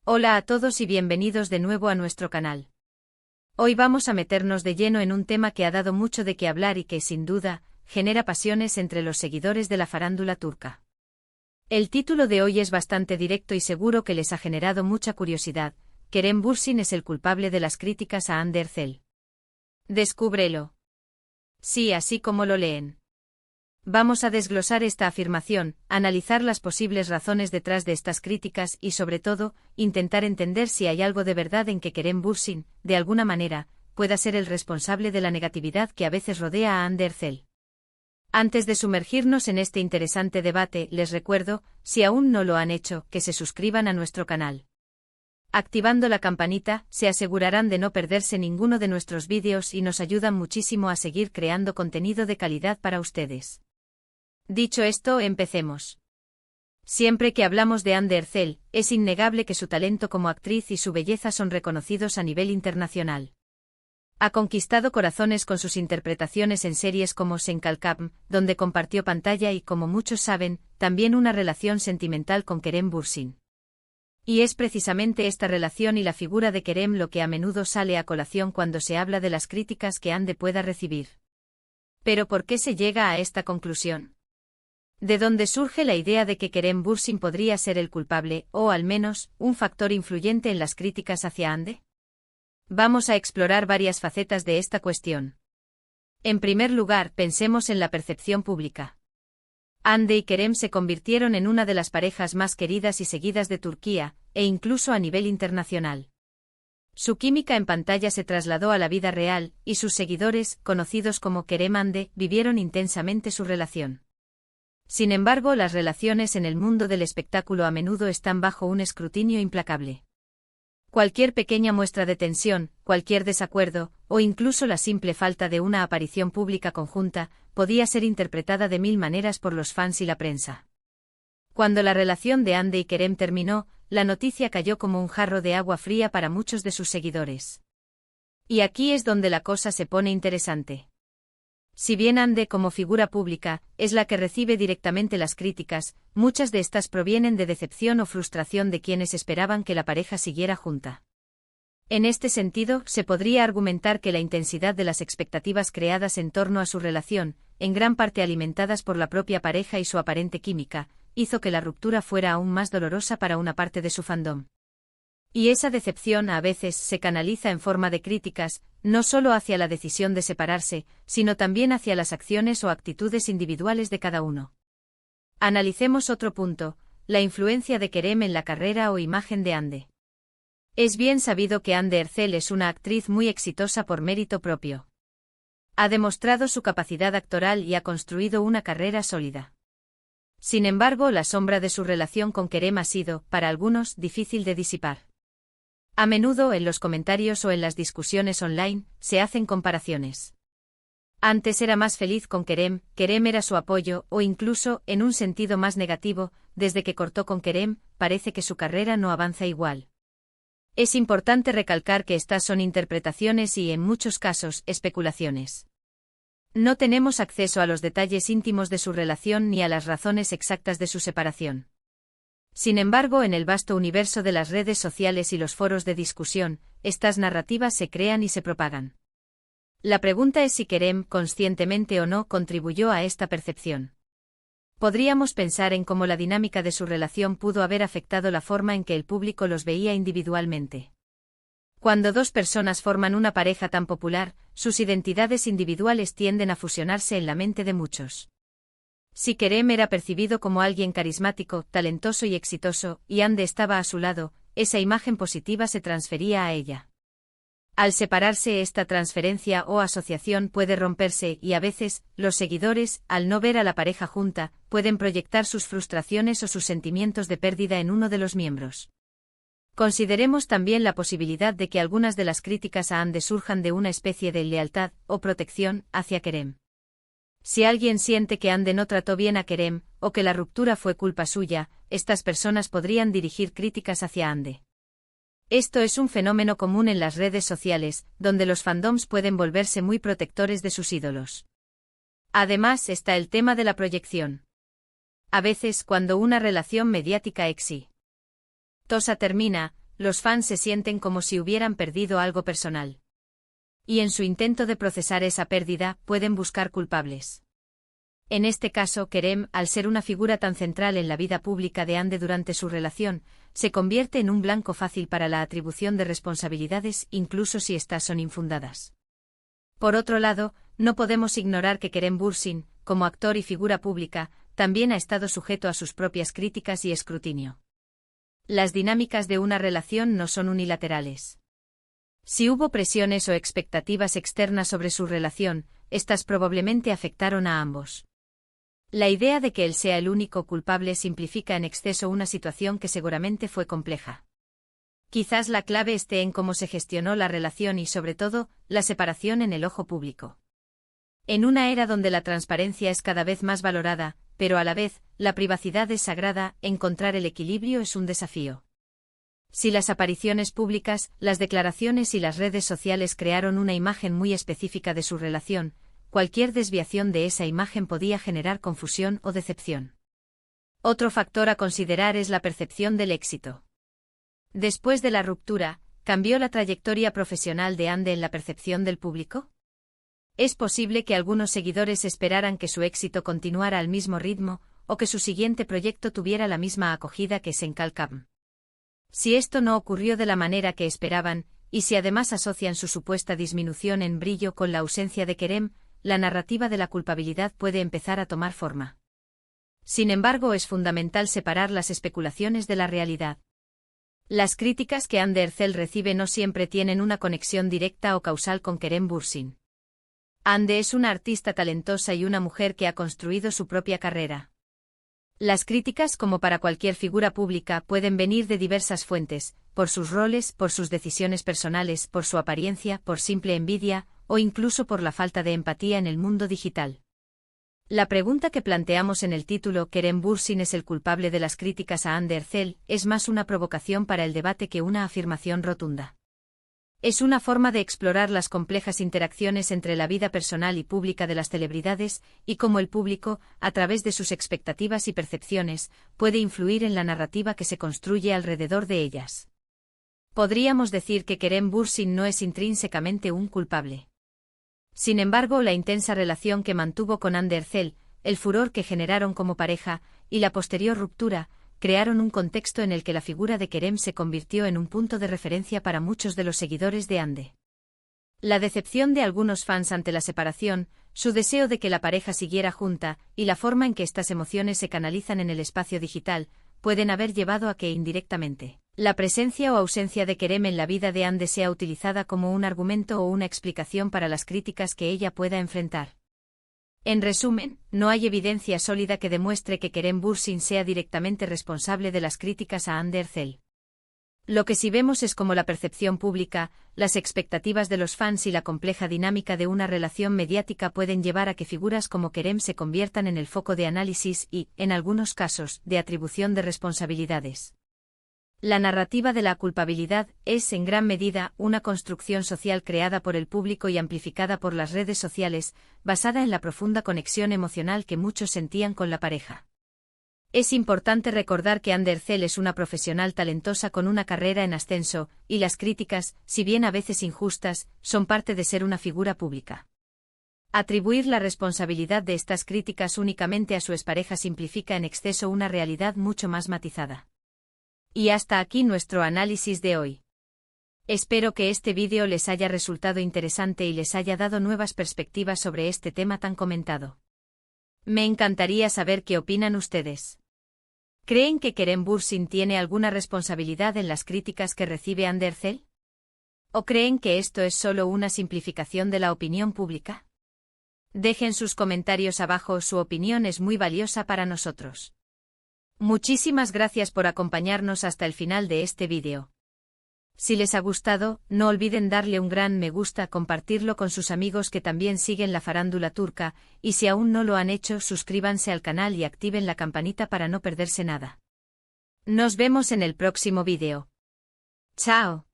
Hola a todos y bienvenidos de nuevo a nuestro canal. Hoy vamos a meternos de lleno en un tema que ha dado mucho de qué hablar y que, sin duda, genera pasiones entre los seguidores de la farándula turca. El título de hoy es bastante directo y seguro que les ha generado mucha curiosidad. Kerem Bürsin es el culpable de las críticas a Hande Erçel. Descúbrelo. Sí, así como lo leen. Vamos a desglosar esta afirmación, analizar las posibles razones detrás de estas críticas y, sobre todo, intentar entender si hay algo de verdad en que Kerem Bürsin, de alguna manera, pueda ser el responsable de la negatividad que a veces rodea a Hande Erçel. Antes de sumergirnos en este interesante debate, les recuerdo, si aún no lo han hecho, que se suscriban a nuestro canal. Activando la campanita, se asegurarán de no perderse ninguno de nuestros vídeos y nos ayudan muchísimo a seguir creando contenido de calidad para ustedes. Dicho esto, empecemos. Siempre que hablamos de Hande Erçel, es innegable que su talento como actriz y su belleza son reconocidos a nivel internacional. Ha conquistado corazones con sus interpretaciones en series como Sen Kalkam, donde compartió pantalla y, como muchos saben, también una relación sentimental con Kerem Bürsin. Y es precisamente esta relación y la figura de Kerem lo que a menudo sale a colación cuando se habla de las críticas que Hande pueda recibir. ¿Pero por qué se llega a esta conclusión? ¿De dónde surge la idea de que Kerem Bürsin podría ser el culpable, o al menos, un factor influyente en las críticas hacia Hande? Vamos a explorar varias facetas de esta cuestión. En primer lugar, pensemos en la percepción pública. Hande y Kerem se convirtieron en una de las parejas más queridas y seguidas de Turquía, e incluso a nivel internacional. Su química en pantalla se trasladó a la vida real, y sus seguidores, conocidos como Kerem Hande, vivieron intensamente su relación. Sin embargo, las relaciones en el mundo del espectáculo a menudo están bajo un escrutinio implacable. Cualquier pequeña muestra de tensión, cualquier desacuerdo, o incluso la simple falta de una aparición pública conjunta, podía ser interpretada de mil maneras por los fans y la prensa. Cuando la relación de Hande y Kerem terminó, la noticia cayó como un jarro de agua fría para muchos de sus seguidores. Y aquí es donde la cosa se pone interesante. Si bien Hande como figura pública es la que recibe directamente las críticas, muchas de estas provienen de decepción o frustración de quienes esperaban que la pareja siguiera junta. En este sentido, se podría argumentar que la intensidad de las expectativas creadas en torno a su relación, en gran parte alimentadas por la propia pareja y su aparente química, hizo que la ruptura fuera aún más dolorosa para una parte de su fandom. Y esa decepción a veces se canaliza en forma de críticas, no solo hacia la decisión de separarse, sino también hacia las acciones o actitudes individuales de cada uno. Analicemos otro punto, la influencia de Kerem en la carrera o imagen de Hande. Es bien sabido que Hande Erçel es una actriz muy exitosa por mérito propio. Ha demostrado su capacidad actoral y ha construido una carrera sólida. Sin embargo, la sombra de su relación con Kerem ha sido, para algunos, difícil de disipar. A menudo en los comentarios o en las discusiones online, se hacen comparaciones. Antes era más feliz con Kerem, Kerem era su apoyo, o incluso, en un sentido más negativo, desde que cortó con Kerem, parece que su carrera no avanza igual. Es importante recalcar que estas son interpretaciones y, en muchos casos, especulaciones. No tenemos acceso a los detalles íntimos de su relación ni a las razones exactas de su separación. Sin embargo, en el vasto universo de las redes sociales y los foros de discusión, estas narrativas se crean y se propagan. La pregunta es si Kerem, conscientemente o no, contribuyó a esta percepción. Podríamos pensar en cómo la dinámica de su relación pudo haber afectado la forma en que el público los veía individualmente. Cuando dos personas forman una pareja tan popular, sus identidades individuales tienden a fusionarse en la mente de muchos. Si Kerem era percibido como alguien carismático, talentoso y exitoso, y Hande estaba a su lado, esa imagen positiva se transfería a ella. Al separarse, esta transferencia o asociación puede romperse y a veces, los seguidores, al no ver a la pareja junta, pueden proyectar sus frustraciones o sus sentimientos de pérdida en uno de los miembros. Consideremos también la posibilidad de que algunas de las críticas a Hande surjan de una especie de lealtad o protección hacia Kerem. Si alguien siente que Hande no trató bien a Kerem, o que la ruptura fue culpa suya, estas personas podrían dirigir críticas hacia Hande. Esto es un fenómeno común en las redes sociales, donde los fandoms pueden volverse muy protectores de sus ídolos. Además está el tema de la proyección. A veces, cuando una relación mediática exitosa termina, los fans se sienten como si hubieran perdido algo personal. Y en su intento de procesar esa pérdida, pueden buscar culpables. En este caso, Kerem, al ser una figura tan central en la vida pública de Hande durante su relación, se convierte en un blanco fácil para la atribución de responsabilidades, incluso si estas son infundadas. Por otro lado, no podemos ignorar que Kerem Bürsin, como actor y figura pública, también ha estado sujeto a sus propias críticas y escrutinio. Las dinámicas de una relación no son unilaterales. Si hubo presiones o expectativas externas sobre su relación, estas probablemente afectaron a ambos. La idea de que él sea el único culpable simplifica en exceso una situación que seguramente fue compleja. Quizás la clave esté en cómo se gestionó la relación y, sobre todo, la separación en el ojo público. En una era donde la transparencia es cada vez más valorada, pero a la vez, la privacidad es sagrada, encontrar el equilibrio es un desafío. Si las apariciones públicas, las declaraciones y las redes sociales crearon una imagen muy específica de su relación, cualquier desviación de esa imagen podía generar confusión o decepción. Otro factor a considerar es la percepción del éxito. Después de la ruptura, ¿cambió la trayectoria profesional de Hande en la percepción del público? Es posible que algunos seguidores esperaran que su éxito continuara al mismo ritmo, o que su siguiente proyecto tuviera la misma acogida que Senkalkam. Si esto no ocurrió de la manera que esperaban, y si además asocian su supuesta disminución en brillo con la ausencia de Kerem, la narrativa de la culpabilidad puede empezar a tomar forma. Sin embargo, es fundamental separar las especulaciones de la realidad. Las críticas que Hande Erçel recibe no siempre tienen una conexión directa o causal con Kerem Bürsin. Hande es una artista talentosa y una mujer que ha construido su propia carrera. Las críticas, como para cualquier figura pública, pueden venir de diversas fuentes, por sus roles, por sus decisiones personales, por su apariencia, por simple envidia, o incluso por la falta de empatía en el mundo digital. La pregunta que planteamos en el título ¿Kerem Bürsin es el culpable de las críticas a Hande Erçel? Es más una provocación para el debate que una afirmación rotunda. Es una forma de explorar las complejas interacciones entre la vida personal y pública de las celebridades, y cómo el público, a través de sus expectativas y percepciones, puede influir en la narrativa que se construye alrededor de ellas. Podríamos decir que Kerem Bürsin no es intrínsecamente un culpable. Sin embargo, la intensa relación que mantuvo con Hande Erçel, el furor que generaron como pareja, y la posterior ruptura, crearon un contexto en el que la figura de Kerem se convirtió en un punto de referencia para muchos de los seguidores de Hande. La decepción de algunos fans ante la separación, su deseo de que la pareja siguiera junta, y la forma en que estas emociones se canalizan en el espacio digital, pueden haber llevado a que indirectamente, la presencia o ausencia de Kerem en la vida de Hande sea utilizada como un argumento o una explicación para las críticas que ella pueda enfrentar. En resumen, no hay evidencia sólida que demuestre que Kerem Bürsin sea directamente responsable de las críticas a Hande Erçel. Lo que sí vemos es cómo la percepción pública, las expectativas de los fans y la compleja dinámica de una relación mediática pueden llevar a que figuras como Kerem se conviertan en el foco de análisis y, en algunos casos, de atribución de responsabilidades. La narrativa de la culpabilidad es, en gran medida, una construcción social creada por el público y amplificada por las redes sociales, basada en la profunda conexión emocional que muchos sentían con la pareja. Es importante recordar que Hande Erçel es una profesional talentosa con una carrera en ascenso, y las críticas, si bien a veces injustas, son parte de ser una figura pública. Atribuir la responsabilidad de estas críticas únicamente a su expareja simplifica en exceso una realidad mucho más matizada. Y hasta aquí nuestro análisis de hoy. Espero que este vídeo les haya resultado interesante y les haya dado nuevas perspectivas sobre este tema tan comentado. Me encantaría saber qué opinan ustedes. ¿Creen que Kerem Bürsin tiene alguna responsabilidad en las críticas que recibe Hande Erçel? ¿O creen que esto es solo una simplificación de la opinión pública? Dejen sus comentarios abajo, su opinión es muy valiosa para nosotros. Muchísimas gracias por acompañarnos hasta el final de este vídeo. Si les ha gustado, no olviden darle un gran me gusta, compartirlo con sus amigos que también siguen la farándula turca, y si aún no lo han hecho, suscríbanse al canal y activen la campanita para no perderse nada. Nos vemos en el próximo vídeo. ¡Chao!